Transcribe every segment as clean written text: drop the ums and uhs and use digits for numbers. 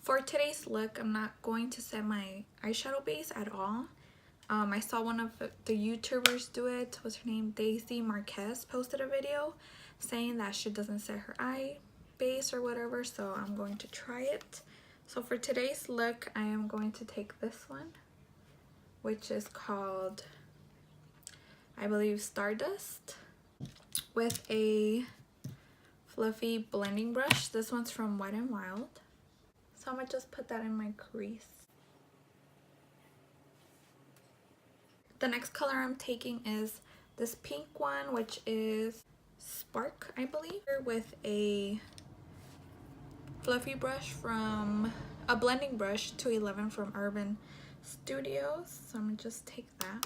For today's look, I'm not going to set my eyeshadow base at all. I saw one of the YouTubers do it. What's her name? Daisy Marquez posted a video saying that she doesn't set her eye base or whatever, so I'm going to try it. So for today's look, I am going to take this one, which is called, I believe, Stardust, with a fluffy blending brush. This one's from Wetnwild. So I'm gonna just put that in my crease. The next color I'm taking is this pink one, which is Spark, I believe, with a fluffy brush from a blending brush 211 from Urban Studios. So I'm gonna just take that.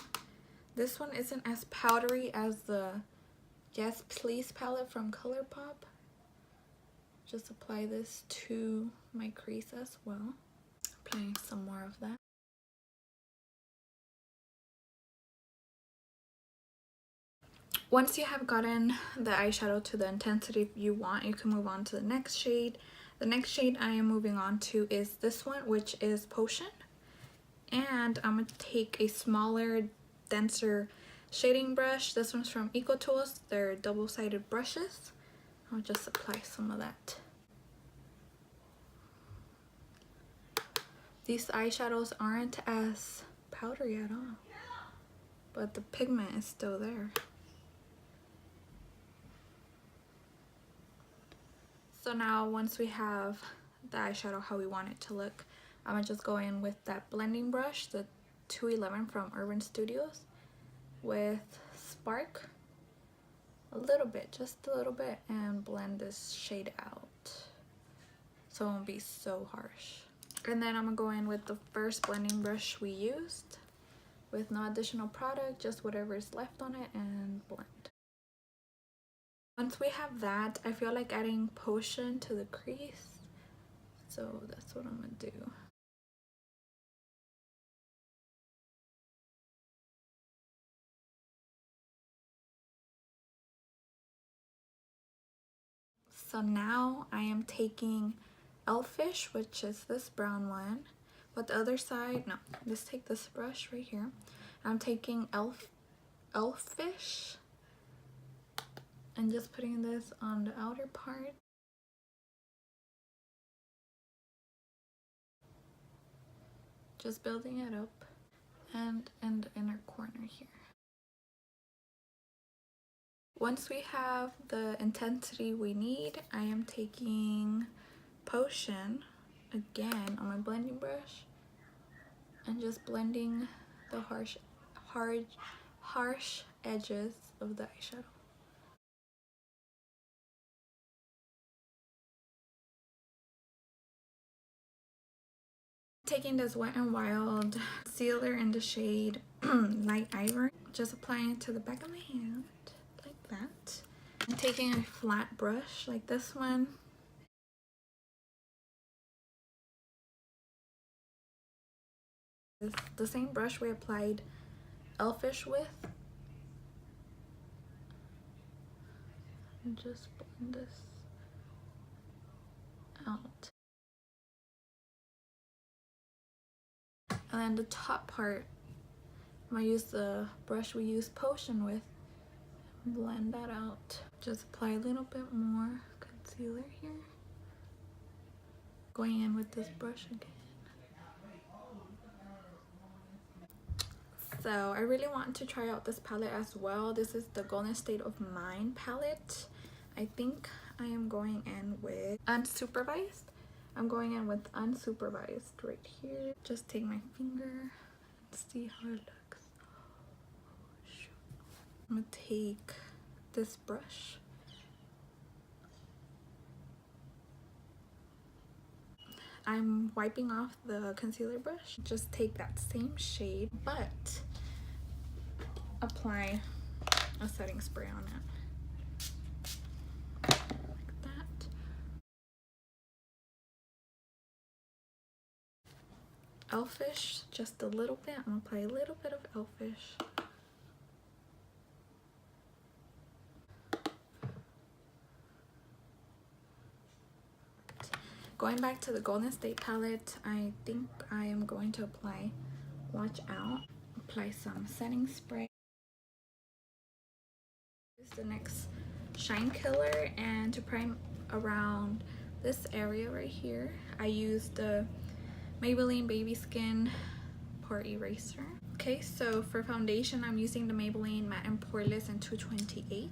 This one isn't as powdery as the Yes Please palette from Colourpop. Just apply this to my crease as well. Applying some more of that. Once you have gotten the eyeshadow to the intensity you want, you can move on to the next shade. The next shade I am moving on to is this one, which is Potion. And I'm going to take a smaller, denser shading brush. This one's from EcoTools. They're double-sided brushes. I'll just apply some of that. These eyeshadows aren't as powdery at all, but the pigment is still there. So now once we have the eyeshadow how we want it to look, I'm gonna just go in with that blending brush, the 211 from Urban Studios, with Spark a little bit, just a little bit, and blend this shade out so it won't be so harsh. And then I'm gonna go in with the first blending brush we used with no additional product, just whatever is left on it, and blend. Once we have that, I feel like adding Potion to the crease, so that's what I'm gonna do. So now I am taking Elfish, which is this brown one, but the other side, no, let's take this brush right here. I'm taking Elfish and just putting this on the outer part. Just building it up and in the inner corner here. Once we have the intensity we need, I am taking Potion again on my blending brush and just blending the harsh edges of the eyeshadow. Taking this Wet n Wild concealer in the shade Light Ivory, just applying it to the back of my hand like that. I'm taking a flat brush like this one. It's the same brush we applied Elfish with. And just blend this out. And then the top part, I'm gonna use the brush we used Potion with, blend that out. Just apply a little bit more concealer here. Going in with this brush again. So I really want to try out this palette as well. This is the Golden State of Mind palette. I think I am going in with Unsupervised. I'm going in with Unsupervised right here. Just take my finger and see how it looks. I'm gonna take this brush. I'm wiping off the concealer brush. Just take that same shade, but apply a setting spray on it. Like that. Elfish, just a little bit. I'm gonna apply a little bit of Elfish. Going back to the Golden State palette, I think I am going to apply Watch Out. Apply some setting spray. This is the NYX Shine Killer, and to prime around this area right here, I used the Maybelline Baby Skin Pore Eraser. Okay, so for foundation, I'm using the Maybelline Matte and Poreless in 228.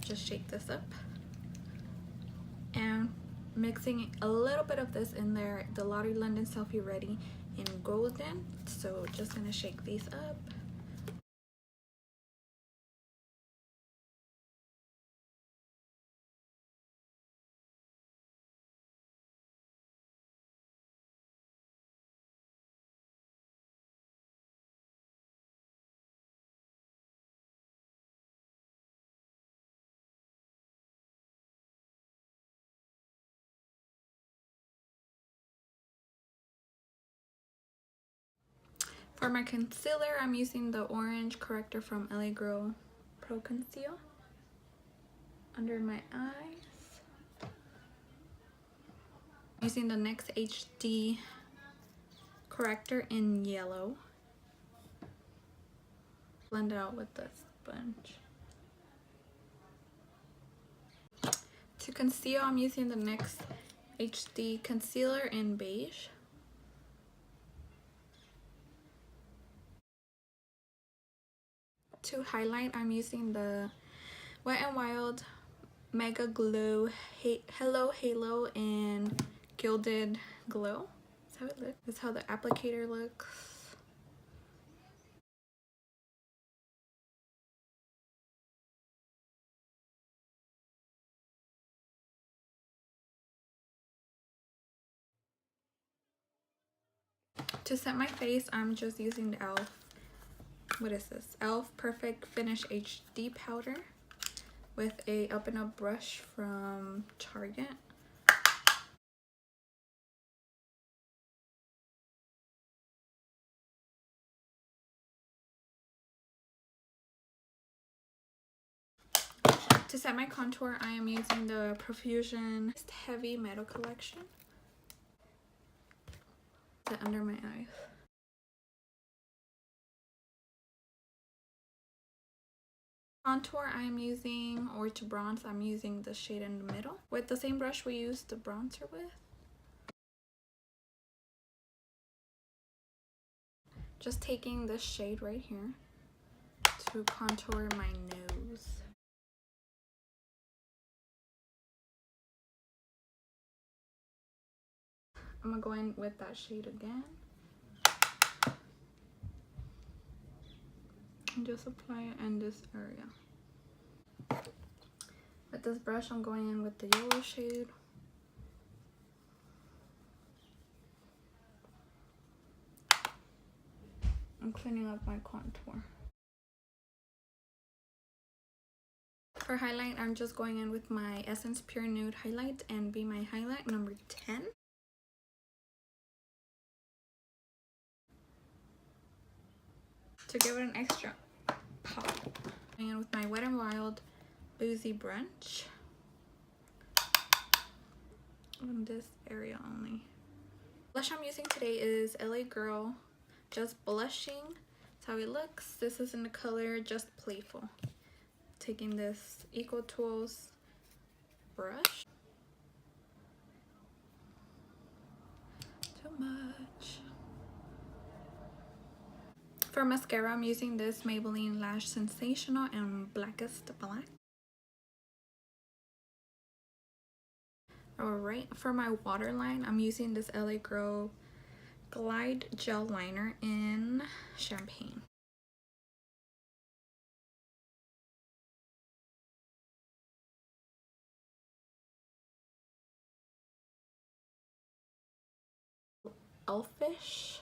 Just shake this up. And mixing a little bit of this in there, the Lottie London Selfie Ready in Golden. So just gonna shake these up. For my concealer, I'm using the orange corrector from LA Girl Pro Conceal under my eyes. Using the NYX HD corrector in yellow. Blend it out with the sponge. To conceal, I'm using the NYX HD concealer in beige. To highlight, I'm using the Wetnwild Mega Glow Hello Halo in Guilded Glo. That's how it looks. That's how the applicator looks. To set my face, I'm just using the e.l.f. What is this? e.l.f. Perfect Finish HD powder with a up and up brush from Target. To set my contour, I am using the Profusion Heavy Metal Collection. Set under my eyes. Contour, I'm using, or to bronze, I'm using the shade in the middle with the same brush we used the bronzer with. Just taking this shade right here to contour my nose. I'm gonna go in with that shade again. And just apply it in this area. With this brush, I'm going in with the yellow shade. I'm cleaning up my contour. For highlight, I'm just going in with my Essence Pure Nude Highlight and Be My Highlight number 10. To give it an extra pop. Going in with my Wet n Wild Boozy Brunch. On this area only. Blush I'm using today is LA Girl Just Blushing. That's how it looks. This is in the color Just Playful. Taking this Eco Tools brush. Too much. For mascara, I'm using this Maybelline Lash Sensational and Blackest Black. Alright, for my waterline, I'm using this LA Girl Glide Gel Liner in Champagne. Elfish.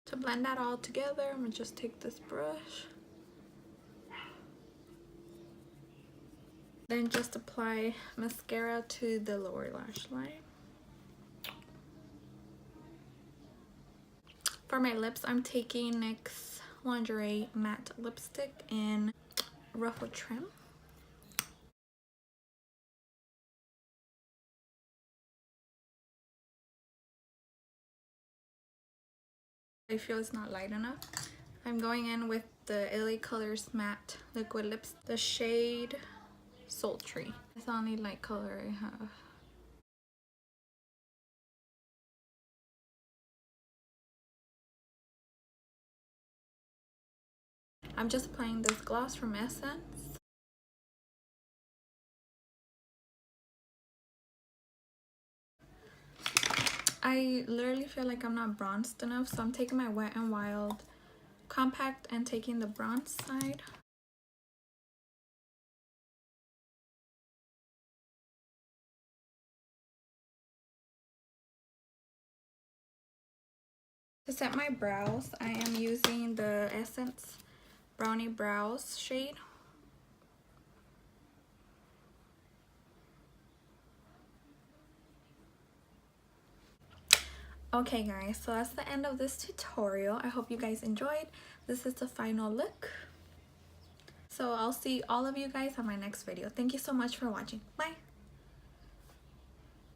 To blend that all together, I'm gonna just take this brush. Then just apply mascara to the lower lash line. For my lips, I'm taking NYX Lingerie Matte Lipstick in Ruffle Trim. I feel it's not light enough. I'm going in with the L.Acolors Matte Liquid Lips, the shade Sultry. It's the only light color I have. I'm just applying this gloss from Essence. I literally feel like I'm not bronzed enough, so I'm taking my Wet n Wild compact and taking the bronze side. To set my brows, I am using the Essence Brownie Brows shade. Okay guys, so that's the end of this tutorial. I hope you guys enjoyed. This is the final look. So I'll see all of you guys on my next video. Thank you so much for watching. Bye!